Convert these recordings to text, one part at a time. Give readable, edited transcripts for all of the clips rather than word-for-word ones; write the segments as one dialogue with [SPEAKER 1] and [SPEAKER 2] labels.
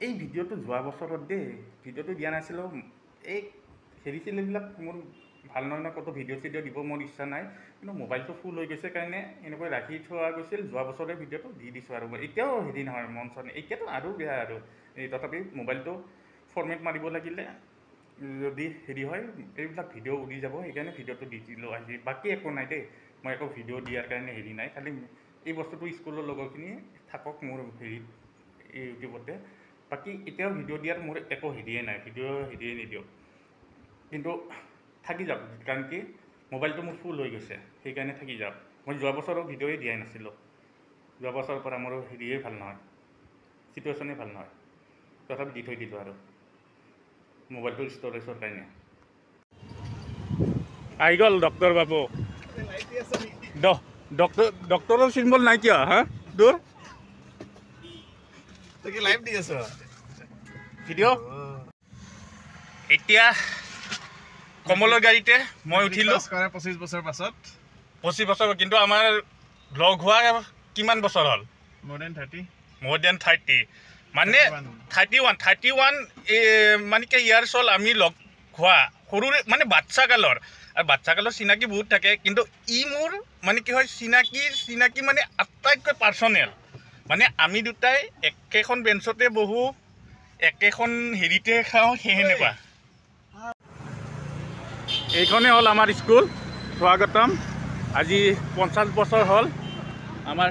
[SPEAKER 1] এই ভিডিঅ'টো যোৱা বছৰত দেই ভিডিঅ'টো দিয়া নাছিলোঁ এই হেৰি চেলিবিলাক মোৰ ভাল নহয় ক'তো ভিডিঅ' দিব মোৰ ইচ্ছা নাই কিন্তু মোবাইলটো ফুল হৈ গৈছে কাৰণে এনেকৈ ৰাখি থোৱা গৈছিল যোৱা বছৰে ভিডিঅ'টো দি দিছোঁ আৰু এতিয়াও হেৰি নহয় মন চন এতিয়াতো আৰু বেয়া আৰু এই তথাপি মোবাইলটো ফৰ্মেট মাৰিব লাগিলে যদি হেৰি হয় এইবিলাক ভিডিঅ' উৰি যাব সেইকাৰণে ভিডিঅ'টো দি দিলোঁ আজি বাকী একো নাই দেই মই একো ভিডিঅ' দিয়াৰ কাৰণে হেৰি নাই খালি এই বস্তুটো স্কুলৰ লগৰখিনি থাকক মোৰ হেৰিত ইউটিউবতে বাকী এতিয়াও ভিডিঅ' দিয়াৰ মোৰ একো হেৰিয়ে নাই ভিডিঅ' হেৰিয়ে নিদিওঁ কিন্তু থাকি যাওক কাৰণ কি মোবাইলটো মোৰ ফুল হৈ গৈছে সেইকাৰণে থাকি যাওক মই যোৱা বছৰৰ ভিডিঅ'ই দিয়াই নাছিলোঁ যোৱা বছৰৰ পৰা মোৰ হেৰিয়ে ভাল নহয় চিটুৱেশ্যনেই ভাল নহয় তথাপি দি থৈ দিলোঁ আৰু মোবাইলটোৰ ষ্ট'ৰেজৰ কাৰণে আহি গ'ল ডক্টৰ বাবু ডক্টৰৰ চিম্বল নাই কিয় হা তোৰ
[SPEAKER 2] লাইভ দি আছ
[SPEAKER 1] ভিডিঅ' এতিয়া কমলৰ গাড়ীতে মই উঠিলোঁ
[SPEAKER 2] 25 বছৰ পাছত
[SPEAKER 1] 25 বছৰ কিন্তু আমাৰ লগ হোৱা কিমান বছৰ হ'ল more than 30 মানে 31 মানে কি ইয়াৰ্ছ হ'ল আমি লগ হোৱা সৰুৰে মানে বাচ্চা কালৰ আৰু বাচ্চা কালৰ চিনাকি বহুত থাকে কিন্তু ই মোৰ মানে কি হয় চিনাকি মানে আটাইতকৈ পাৰ্চনেল মানে আমি দুটাই একেখন বেঞ্চতে বহো একেখন হেৰিতে খাওঁ সেই সেনেকুৱা এইখনে হ'ল আমাৰ স্কুল স্বাগতম আজি 50 বছৰ হ'ল আমাৰ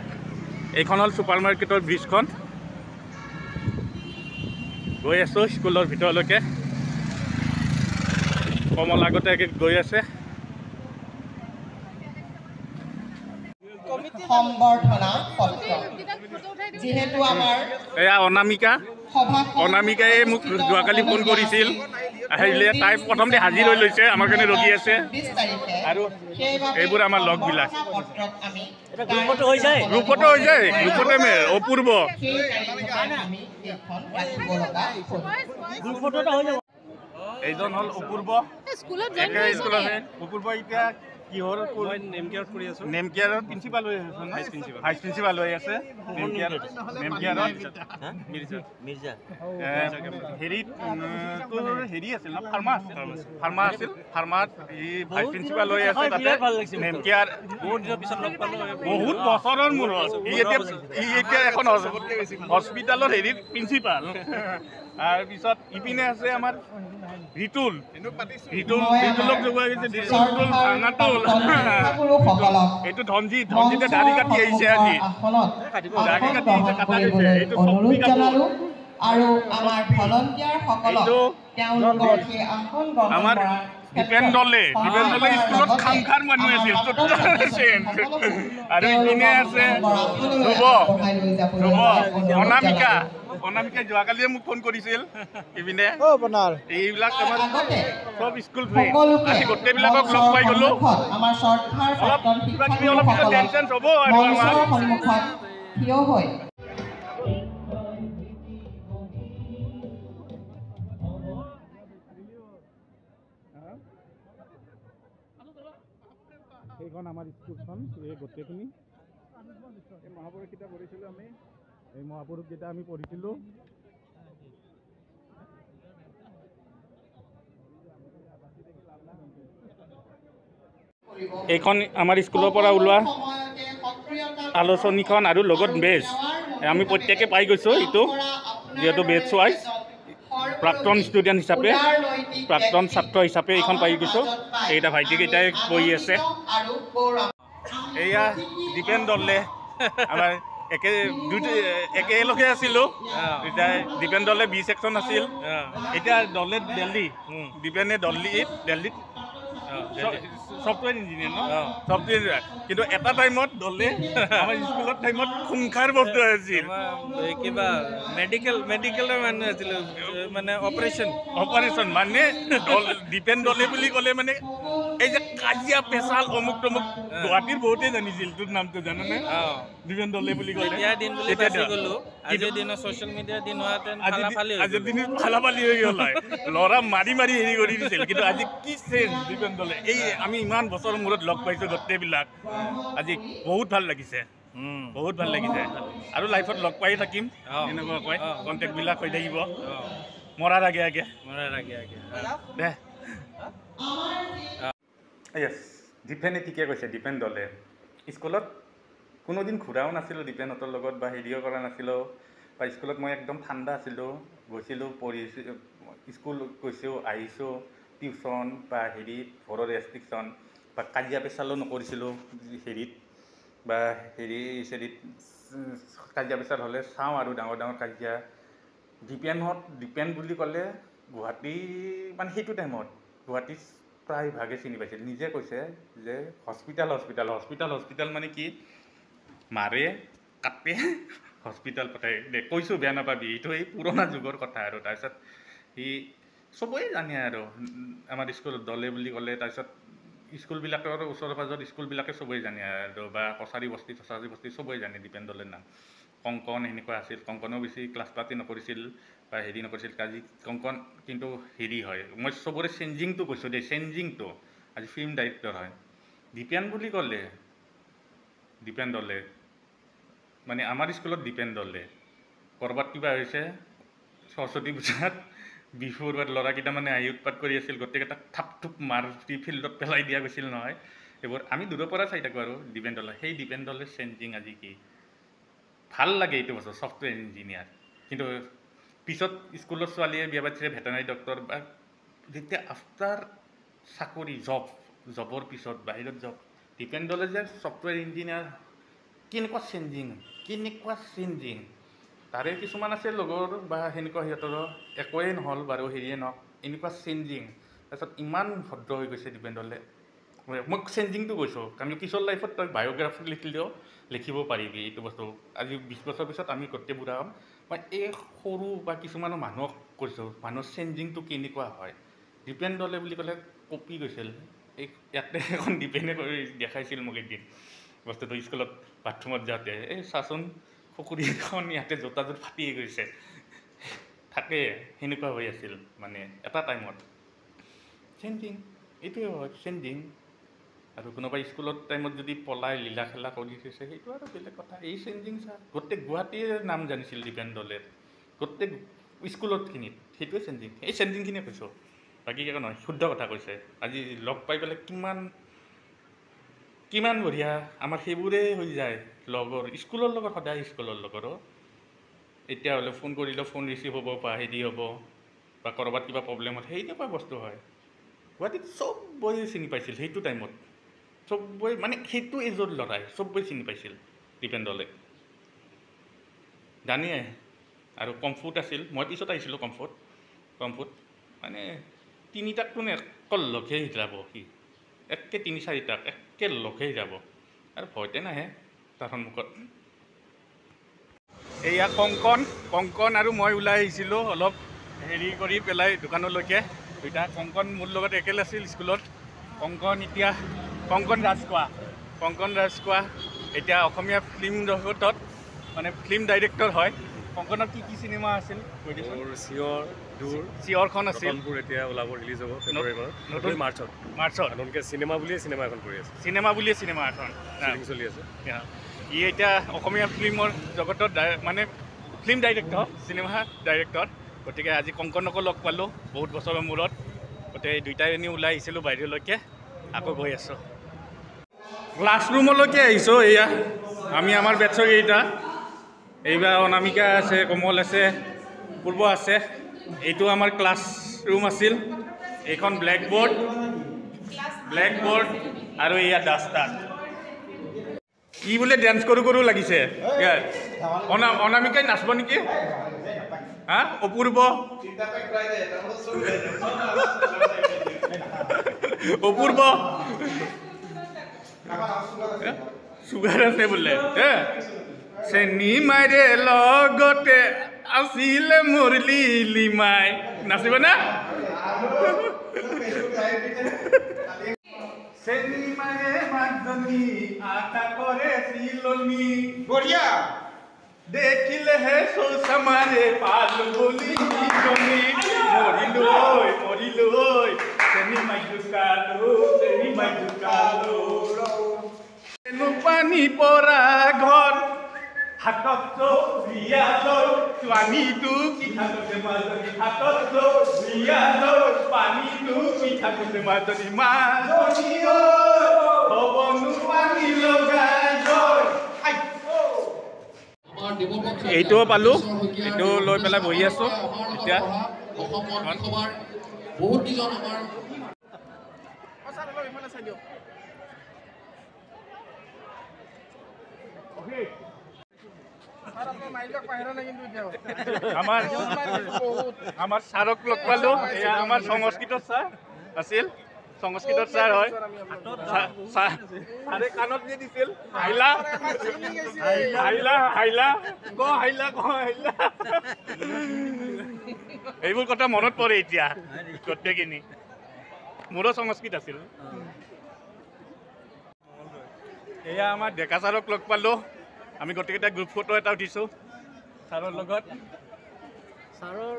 [SPEAKER 1] এইখন হ'ল ছুপাৰ মাৰ্কেটৰ ব্ৰিজখন গৈ আছোঁ স্কুলৰ ভিতৰলৈকে কমল আগতে গৈ আছে
[SPEAKER 3] সম্বৰ্ধনা পত্ৰ যেহেতু আমাৰ
[SPEAKER 1] এয়া অনামিকাই মোক যোৱাকালি ফোন কৰিছিল আহিলে তাই প্ৰথমতে হাজিৰ হৈ লৈছে আমাৰ কাৰণে ৰখি আছে আৰু এইবোৰ আমাৰ লগবিলাক গ্ৰুপতো হৈ যায় গ্ৰুপতে অপূৰ্ব এইজন হ'ল অপূৰ্ব অপূৰ্ব এতিয়া কিহৰ নেমকেয়াৰৰ প্ৰিন্সিপাল হৈ আছে ভাইচ প্ৰিন্সিপাল হৈ আছে হেৰিত তোৰ হেৰি আছিল ন ফাৰ্মা আছিল ফাৰ্মাত এই ভাইচ প্ৰিন্সিপাল হৈ আছে তাতে নেমকেয়াৰ বহুত বছৰৰ মূৰত ই এতিয়া এখন হস্পিটেলৰ হেৰিত প্ৰিন্সিপাল তাৰপিছত ইপিনে আছে আমাৰ ৰিতুলক জগোৱা গৈছে এইটো ধনজিতে দাড়ি কাটি আহিছে আজি দাড়ি কাটি আহিছে কাটা গৈছে এইটো
[SPEAKER 3] অনুৰোধ জনালো আৰু আমাৰ ভলন্টিয়াৰ সকলক তেওঁলোকৰ সেই আসন গ্ৰহণ
[SPEAKER 1] আমাৰ দীপেন দলে স্কুলত খাংখাৰ মানুহ আছিল আৰু ইপিনে আছে অনামিকা যোৱাকালিয়ে মোক ফোন কৰিছিল ইপিনে এইবিলাক আমাৰ চব স্কুল ফ্ৰেণ্ড আজি গোটেইবিলাকক লগ পাই গ'লো
[SPEAKER 3] আমাৰ শ্ৰদ্ধাৰ প্ৰাক্তন
[SPEAKER 1] অলপ টেনচন হ'ব আৰু আমাৰ
[SPEAKER 3] সন্মুখত থিয় হৈ
[SPEAKER 1] এইখন আমাৰ স্কুলখন এই গোটেইখিনি এই মহাপুৰুষকেইটা পঢ়িছিলোঁ আমি এই মহাপুৰুষকেইটা আমি পঢ়িছিলোঁ এইখন আমাৰ স্কুলৰ পৰা ওলোৱা আলোচনীখন আৰু লগত বেজ আমি প্ৰত্যেকে পাই গৈছোঁ এইটো যিহেতু বেজ ৱাইজ প্ৰাক্তন ষ্টুডেণ্ট হিচাপে প্ৰাক্তন ছাত্ৰ হিচাপে এইখন পাই গৈছোঁ এইকেইটা ভাইটিকেইটাই পঢ়ি আছে এয়া দীপেন দলে আমাৰ একেলগে আছিলোঁ এতিয়া দীপেন দলে বি ছেকশ্যন আছিল এতিয়া দলে দিল্লী দীপেনে দিল্লীত ছফ্টৱেৰ ইঞ্জিনিয়াৰ ন ছফ্টৱেৰ ইঞ্জিনিয়াৰ কিন্তু এটা টাইমত দলে আমাৰ স্কুলৰ টাইমত খুংখাৰ বস্তু আছিল
[SPEAKER 4] কিবা মেডিকেলৰ মানুহ আছিলোঁ মানে
[SPEAKER 1] অপাৰেশ্যন মানে দীপেন দলে বুলি ক'লে মানে এই যে কাজিয়া পেচাল অমুক তমুক গুৱাহাটীৰ বহুতেই জানিছিল তোৰ নামটো জানানে দীপেন দলে বুলি ক'লে
[SPEAKER 4] আজিৰ দিনত ছ'চিয়েল মিডিয়াৰ দিন হোৱাহেঁতেন
[SPEAKER 1] আজিৰ দিনত ফালাফালি হৈ গ'ল ল'ৰা মাৰি হেৰি কৰি দিছিল কিন্তু আজি কি চেঞ্জ দীপেন দলে এই আমি ইমান বছৰৰ মূৰত লগ পাইছোঁ গোটেইবিলাক আজি বহুত ভাল লাগিছে বহুত ভাল লাগিছে আৰু লাইফত লগ পাই থাকিম এনেকুৱা কয় কণ্টেক্টবিলাক হৈ থাকিব মৰাৰ আগে আগে দে য়েছ দীপেনে ঠিকে কৈছে দীপেন দলে স্কুলত কোনোদিন ঘূৰাও নাছিলোঁ দীপেনহঁতৰ লগত বা হেৰিও কৰা নাছিলোঁ বা স্কুলত মই একদম ঠাণ্ডা আছিলোঁ গৈছিলোঁ পঢ়িছোঁ স্কুল গৈছোঁ আহিছোঁ টিউশ্যন বা হেৰি ঘৰৰ ৰেষ্ট্ৰিকশ্যন বা কাজিয়া পেচালো নকৰিছিলোঁ হেৰিত বা চেৰিত কাজিয়া পেচাল হ'লে চাওঁ আৰু ডাঙৰ ডাঙৰ কাজিয়া দীপেন বুলি ক'লে গুৱাহাটী মানে সেইটো টাইমত গুৱাহাটী প্ৰায় ভাগে চিনি পাইছিল নিজে কৈছে যে হস্পিটাল মানে কি মাৰে কাটে হস্পিটাল পঠাই দে কৈছোঁ বেয়া নাপাবি এইটো এই পুৰণা যুগৰ কথা আৰু তাৰপিছত সি চবেই জানে আৰু আমাৰ স্কুলত দলে বুলি ক'লে তাৰপিছত স্কুলবিলাকৰ ওচৰে পাঁজৰে স্কুলবিলাকে চবেই জানে আৰু বা কছাৰী বস্তি চবেই জানে দীপেন দলেৰ নাম কংকন এনেকুৱা আছিল কংকনেও বেছি ক্লাছ পাতি নকৰিছিল বা হেৰি নকৰিছিল কংকন কিন্তু হেৰি হয় মই চবৰে চেঞ্জিংটো কৈছোঁ দেই চেঞ্জিংটো আজি ফিল্ম ডাইৰেক্টৰ হয় দীপেন বুলি ক'লে দীপেন দলে মানে আমাৰ স্কুলত দীপেন দলে ক'ৰবাত কিবা হৈছে সৰস্বতী পূজাত বিহুৰ ল'ৰাকেইটা মানে আহি উৎপাত কৰি আছিল গোটেইকেইটাক থাপ থুপ মাৰি ফিল্ডত পেলাই দিয়া গৈছিল নহয় এইবোৰ আমি দূৰৰ পৰা চাই থাকোঁ আৰু দীপেন দলে সেই দীপেন দলেৰ চেঞ্জিং আজি কি ভাল লাগে এইটো বছৰ ছফ্টৱেৰ ইঞ্জিনিয়াৰ কিন্তু পিছত স্কুলৰ ছোৱালীয়ে বিয়া পাতিছে ভেটেনাৰী ডক্টৰ বা যেতিয়া আফটাৰ চাকৰি জবৰ পিছত বাহিৰত জব দীপেন দলে যে ছফ্টৱেৰ ইঞ্জিনিয়াৰ কেনেকুৱা চেঞ্জিং তাৰে কিছুমান আছে লগৰ বা সেনেকুৱা সিহঁতৰো একোৱেই নহ'ল বাৰু হেৰিয়ে নহওক এনেকুৱা চেঞ্জিং তাৰপিছত ইমান ভদ্ৰ হৈ গৈছে দীপেন দলে মই চেঞ্জিংটো কৈছোঁ কাৰণ পিছৰ লাইফত তই বায়'গ্ৰাফি লিখিলেও লিখিব পাৰিবি এইটো বস্তু আজি 20 বছৰ পিছত আমি গোটেই বুঢ়া হ'ম মই এই সৰু বা কিছুমানৰ মানুহক কৈছোঁ মানুহৰ চেঞ্জিংটো কেনেকুৱা হয় দীপেন দলে বুলি ক'লে কপি গৈছিল এই ইয়াতে এখন দীপেনে কৰি দেখাইছিল মোক এদিন বস্তুটো স্কুলত বাথৰুমত যাওঁতে এই চাচোন পুখুৰীখন ইয়াতে জোতাযোৰ ফাটিয়ে গৈছে থাকে সেনেকুৱা হৈ আছিল মানে এটা টাইমত চেঞ্জিং এইটোৱে হয় চেঞ্জিং আৰু কোনোবা স্কুলত টাইমত যদি পলাই লীলা খেলা কৰি থৈছে সেইটো আৰু বেলেগ কথা এই চেঞ্জিং চা গোটেই গুৱাহাটীৰ নাম জানিছিল দীপেন দলে গোটেই স্কুলতখিনিত সেইটোৱে চেঞ্জিং এই চেঞ্জিংখিনিয়ে কৈছোঁ বাকী একো নহয় শুদ্ধ কথা কৈছে আজি লগ পাই পেলাই কিমান বঢ়িয়া আমাৰ সেইবোৰেই হৈ যায় লগৰ স্কুলৰ লগত সদায় স্কুলৰ লগৰো এতিয়া হ'লে ফোন কৰিলেও ফোন ৰিচিভ হ'ব বা হেৰি হ'ব বা ক'ৰবাত কিবা প্ৰব্লেম হয় সেইটোৱে বস্তু হয় গুৱাহাটীত চবেই চিনি পাইছিল সেইটো টাইমত চবেই মানে সেইটো এজৰ ল'ৰাই চবেই চিনি পাইছিল দীপেন দলে জানিয়ে আৰু কমফৰ্ট আছিল মই পিছত আহিছিলোঁ কমফৰ্ট মানে তিনিটাকতো অকল লগে যাব সি একে 3-4টাক একে লগে যাব আৰু ভয়তে নাহে তাৰ সন্মুখত এয়া কংকন আৰু মই ওলাই আহিছিলোঁ অলপ হেৰি কৰি পেলাই দোকানলৈকে দুইটা কংকন মোৰ লগত একেলগে আছিল স্কুলত কংকন ৰাজখোৱা এতিয়া অসমীয়া ফিল্ম জগতত মানে ফিল্ম ডাইৰেক্টৰ হয় কংকনৰ কি চিনেমা আছিল কৈ দিছোঁ চিঞৰখন আছিল
[SPEAKER 5] এতিয়া ওলাব ৰিলিজ হ'ব ফেব্ৰুৱাৰী মাৰ্চত নতুনকৈ চিনেমা বুলিয়ে চিনেমা এখন কৰি আছে
[SPEAKER 1] চিনেমা এখন
[SPEAKER 5] চলি আছে
[SPEAKER 1] ই এতিয়া অসমীয়া ফিল্মৰ জগতত মানে ফিল্ম ডাইৰেক্টৰ চিনেমা ডাইৰেক্টৰ গতিকে আজি কংকনকো লগ পালোঁ বহুত বছৰৰ মূৰত গতিকে দুইটাই এনে ওলাই আহিছিলোঁ বাহিৰলৈকে আকৌ গৈ আছোঁ ক্লাছৰুমলৈকে আহিছোঁ এয়া আমি আমাৰ বেটছৰ কেইটা এইবাৰ অনামিকা আছে কমল আছে পূৰ্ব আছে এইটো আমাৰ ক্লাছৰুম আছিল এইখন ব্লেকবোৰ্ড আৰু এয়া ডাষ্টাৰ ই বোলে ডেন্স কৰোঁ লাগিছে অনামিকাই নাচব নেকি হা অপূৰ্ব চুগাৰ আছে বোলে চেনি মাইৰে লগতে আছিলে মোৰ লিলিমাই নাচিব না চেনি মাইৰে মাকজনী আটা কৰে চিলনি বঢ়িয়া দেখিলেহে চৌচামাৰে পালো বুলি মৰিলো চেনি মাই জুকালো পানী পৰা ঘৰ হাতত বিয়া পানীটো পিঠা কৰিছে মাজনী হাতত বিয়া পানীটো পিঠা কৰিছে মাজনী মাজনী হ'বনো পানী লগাই এইটোও পালোঁ এইটো লৈ পেলাই বহি আছোঁ এতিয়া আমাৰ ছাৰক লগ পালোঁ এয়া আমাৰ সংস্কৃতৰ ছাৰ আছিল সংস্কৃতৰ ছাৰ হয় ছাৰে কাণত দি দিছিল হাইলা হাইলা হাইলা ক হাইলা ক হাইলা এইবোৰ কথা মনত পৰে এতিয়া গোটেইখিনি মোৰো সংস্কৃত আছিল এয়া আমাৰ ডেকা ছাৰক লগ পালোঁ আমি গোটেইকেইটা গ্ৰুপ ফটো এটা উঠিছোঁ ছাৰৰ লগত ছাৰৰ